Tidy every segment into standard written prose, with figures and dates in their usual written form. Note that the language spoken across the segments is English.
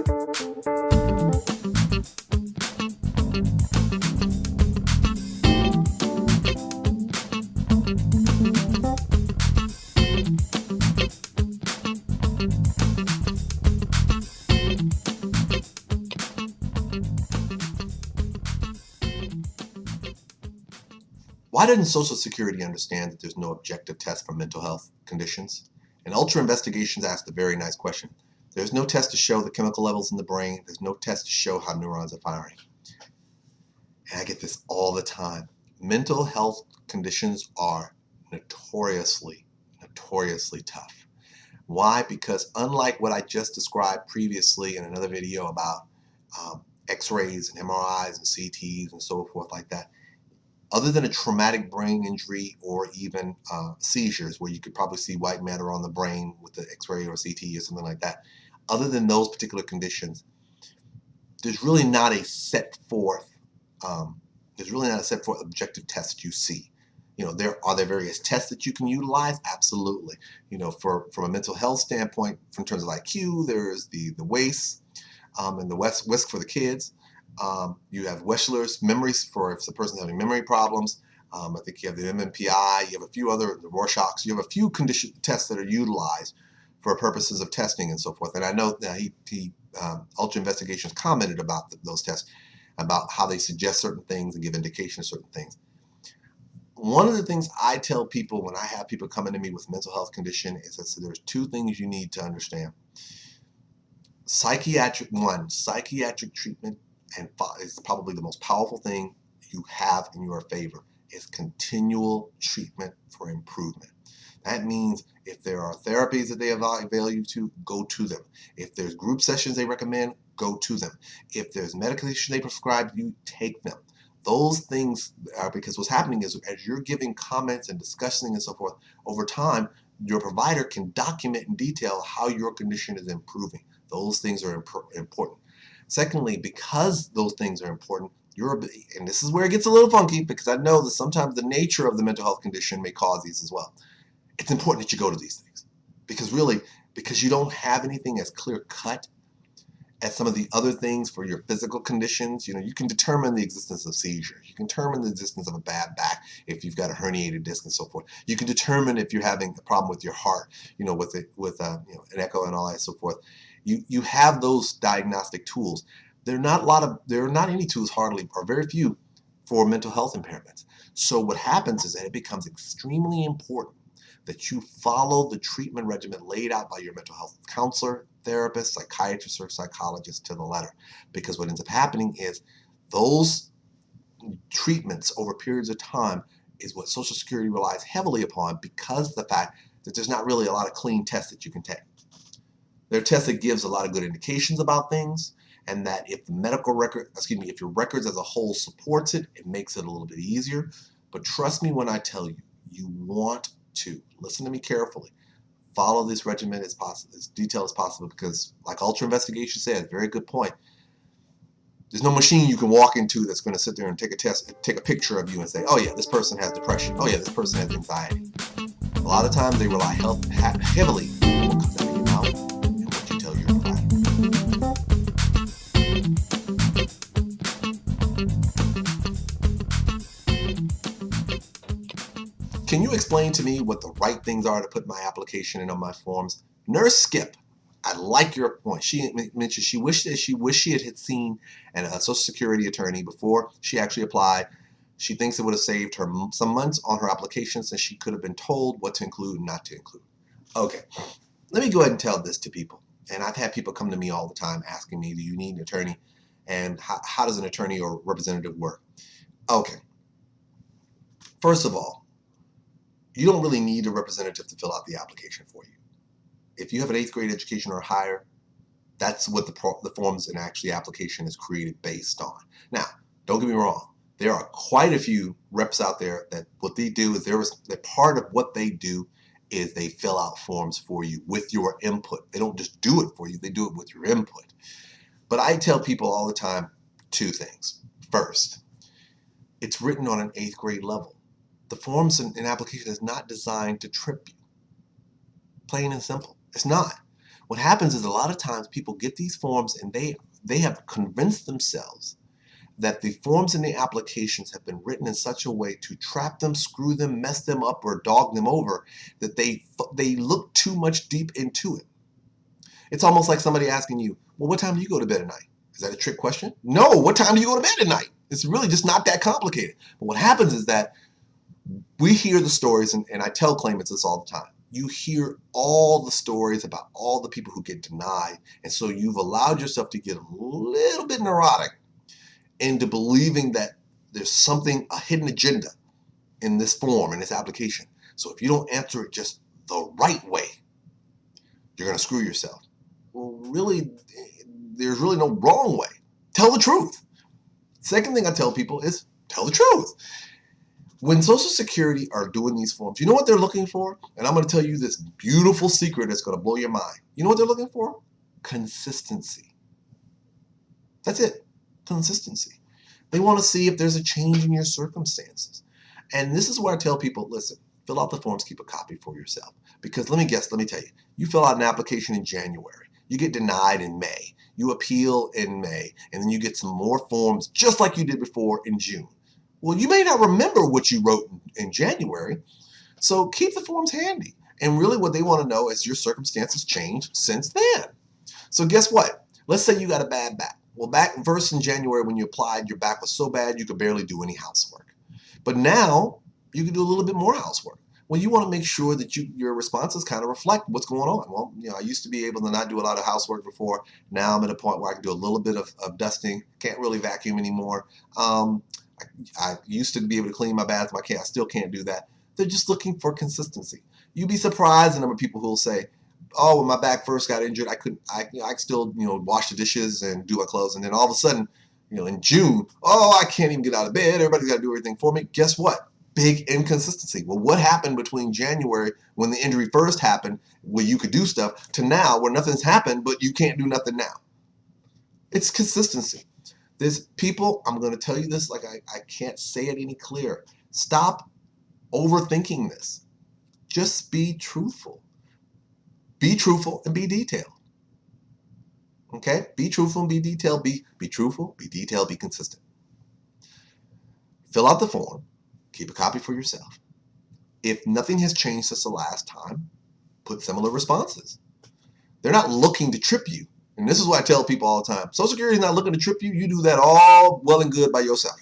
Why doesn't Social Security understand that there's no objective test for mental health conditions? And Ultra Investigations asked a very nice question. There's no test to show the chemical levels in the brain. There's no test to show how neurons are firing. And I get this all the time. Mental health conditions are notoriously tough. Why? Because unlike what I just described previously in another video about x-rays and MRIs and CTs and so forth like that, other than a traumatic brain injury or even seizures, where you could probably see white matter on the brain with the x-ray or CT or something like that, other than those particular conditions, there's really not a set forth objective test you see. You know, are there various tests that you can utilize? Absolutely. You know, from a mental health standpoint, in terms of IQ, there's the WAIS and the WISC for the kids. You have Wechsler's memories for if the person's having memory problems. I think you have the MMPI. You have a few other, the Rorschachs. You have a few condition tests that are utilized for purposes of testing and so forth. And I know that Ultra Investigations commented about those tests, about how they suggest certain things and give indication of certain things. One of the things I tell people when I have people coming to me with mental health condition is that there's two things you need to understand. Psychiatric treatment, and is probably the most powerful thing you have in your favor, is continual treatment for improvement. That means if there are therapies that they avail you to, go to them. If there's group sessions they recommend, go to them. If there's medication they prescribe you, take them. Those things are because what's happening is as you're giving comments and discussing and so forth, over time, your provider can document in detail how your condition is improving. Those things are important. Secondly, because those things are important, and this is where it gets a little funky because I know that sometimes the nature of the mental health condition may cause these as well. It's important that you go to these things because you don't have anything as clear cut as some of the other things for your physical conditions. You know, you can determine the existence of seizures. You can determine the existence of a bad back if you've got a herniated disc and so forth. You can determine if you're having a problem with your heart, you know, with an echo and all that and so forth. You have those diagnostic tools. There are not any tools, hardly, or very few, for mental health impairments. So what happens is that it becomes extremely important that you follow the treatment regimen laid out by your mental health counselor, therapist, psychiatrist, or psychologist to the letter. Because what ends up happening is those treatments over periods of time is what Social Security relies heavily upon because of the fact that there's not really a lot of clean tests that you can take. There are tests that gives a lot of good indications about things, and that if the medical record, if your records as a whole supports it, it makes it a little bit easier. But trust me when I tell you, you want to listen to me carefully. Follow this regimen as detailed as possible, because like Ultra Investigation said, very good point. There's no machine you can walk into that's going to sit there and take a test, take a picture of you and say, oh yeah, this person has depression. Oh yeah, this person has anxiety. A lot of times they rely heavily on what comes out of your mouth and what you tell your provider. Can you explain to me what the right things are to put in my application and on my forms? Nurse Skip, I like your point. She mentioned she wished she had seen a Social Security attorney before she actually applied. She thinks it would have saved her some months on her application since she could have been told what to include and not to include. Okay, let me go ahead and tell this to people. And I've had people come to me all the time asking me, do you need an attorney? And how does an attorney or representative work? Okay, first of all, you don't really need a representative to fill out the application for you. If you have an 8th grade education or higher, that's what the forms and actually application is created based on. Now, don't get me wrong. There are quite a few reps out there that what they do is they're part of what they do is they fill out forms for you with your input. They don't just do it for you, they do it with your input. But I tell people all the time two things. First, it's written on an 8th grade level. The forms and application is not designed to trip you. Plain and simple. It's not. What happens is a lot of times people get these forms and they have convinced themselves that the forms in the applications have been written in such a way to trap them, screw them, mess them up, or dog them over that they look too much deep into it. It's almost like somebody asking you, well, what time do you go to bed at night? Is that a trick question? No, what time do you go to bed at night? It's really just not that complicated. But what happens is that we hear the stories, and I tell claimants this all the time. You hear all the stories about all the people who get denied, and so you've allowed yourself to get a little bit neurotic into believing that there's something, a hidden agenda in this form, in this application. So if you don't answer it just the right way, you're going to screw yourself. Well, really, there's really no wrong way. Tell the truth. Second thing I tell people is tell the truth. When Social Security are doing these forms, you know what they're looking for? And I'm going to tell you this beautiful secret that's going to blow your mind. You know what they're looking for? Consistency. That's it. Consistency. They want to see if there's a change in your circumstances. And this is where I tell people, listen, fill out the forms, keep a copy for yourself. Because let me tell you, you fill out an application in January, you get denied in May, you appeal in May, and then you get some more forms just like you did before in June. Well, you may not remember what you wrote in January, so keep the forms handy. And really what they want to know is your circumstances changed since then. So guess what? Let's say you got a bad back. Well, back first in January when you applied, your back was so bad you could barely do any housework. But now you can do a little bit more housework. Well, you want to make sure that your responses kind of reflect what's going on. Well, I used to be able to not do a lot of housework before. Now I'm at a point where I can do a little bit of dusting. Can't really vacuum anymore. I used to be able to clean my bathroom. I still can't do that. They're just looking for consistency. You'd be surprised the number of people who will say, oh, when my back first got injured, I could still, wash the dishes and do my clothes. And then all of a sudden, in June, oh, I can't even get out of bed. Everybody's got to do everything for me. Guess what? Big inconsistency. Well, what happened between January when the injury first happened, where you could do stuff, to now where nothing's happened, but you can't do nothing now? It's consistency. There's people, I'm going to tell you this like I can't say it any clearer. Stop overthinking this. Just be truthful. Be truthful and be detailed. Okay? Be truthful and be detailed. Be truthful, be detailed, be consistent. Fill out the form. Keep a copy for yourself. If nothing has changed since the last time, put similar responses. They're not looking to trip you. And this is what I tell people all the time. Social Security is not looking to trip you. You do that all well and good by yourself.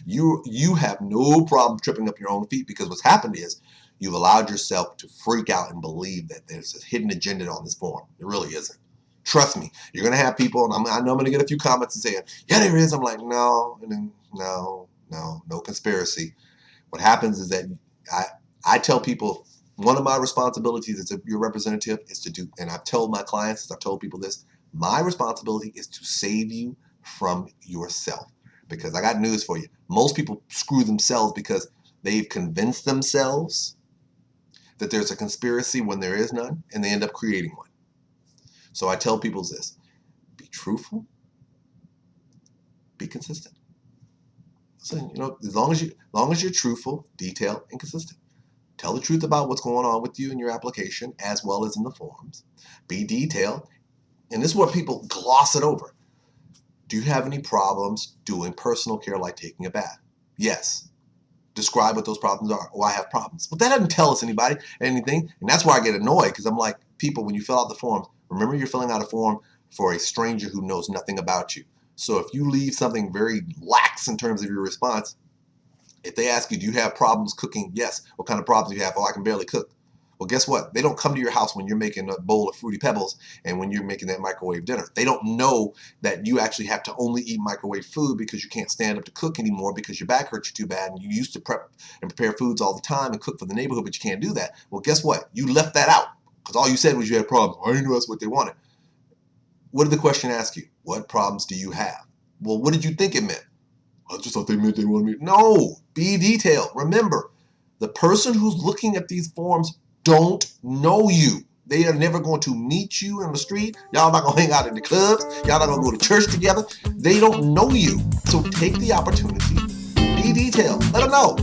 You have no problem tripping up your own feet, because what's happened is you've allowed yourself to freak out and believe that there's a hidden agenda on this form. It really isn't. Trust me, you're going to have people, and I know I'm going to get a few comments and saying, yeah, there is. I'm like, no, and then no conspiracy. What happens is that I tell people, one of my responsibilities as your representative is to do, and I've told my clients, I've told people this, my responsibility is to save you from yourself. Because I got news for you. Most people screw themselves because they've convinced themselves that there's a conspiracy when there is none, and they end up creating one. So I tell people this: be truthful, be consistent. So, as long as you're truthful, detailed, and consistent. Tell the truth about what's going on with you in your application as well as in the forms. Be detailed. And this is what people gloss it over. Do you have any problems doing personal care like taking a bath? Yes. Describe what those problems are. Oh, I have problems. But that doesn't tell us anything. And that's why I get annoyed, because I'm like, people, when you fill out the forms, remember you're filling out a form for a stranger who knows nothing about you. So if you leave something very lax in terms of your response, if they ask you, do you have problems cooking? Yes. What kind of problems do you have? Oh, I can barely cook. Well, guess what? They don't come to your house when you're making a bowl of Fruity Pebbles and when you're making that microwave dinner. They don't know that you actually have to only eat microwave food because you can't stand up to cook anymore because your back hurts you too bad, and you used to prep and prepare foods all the time and cook for the neighborhood, but you can't do that. Well, guess what? You left that out because all you said was you had problems. I didn't know that's what they wanted. What did the question ask you? What problems do you have? Well, what did you think it meant? I just thought they meant they wanted me. No, be detailed. Remember, the person who's looking at these forms don't know you. They are never going to meet you in the street. Y'all not going to hang out in the clubs. Y'all not going to go to church together. They don't know you. So take the opportunity. Be detailed. Let them know.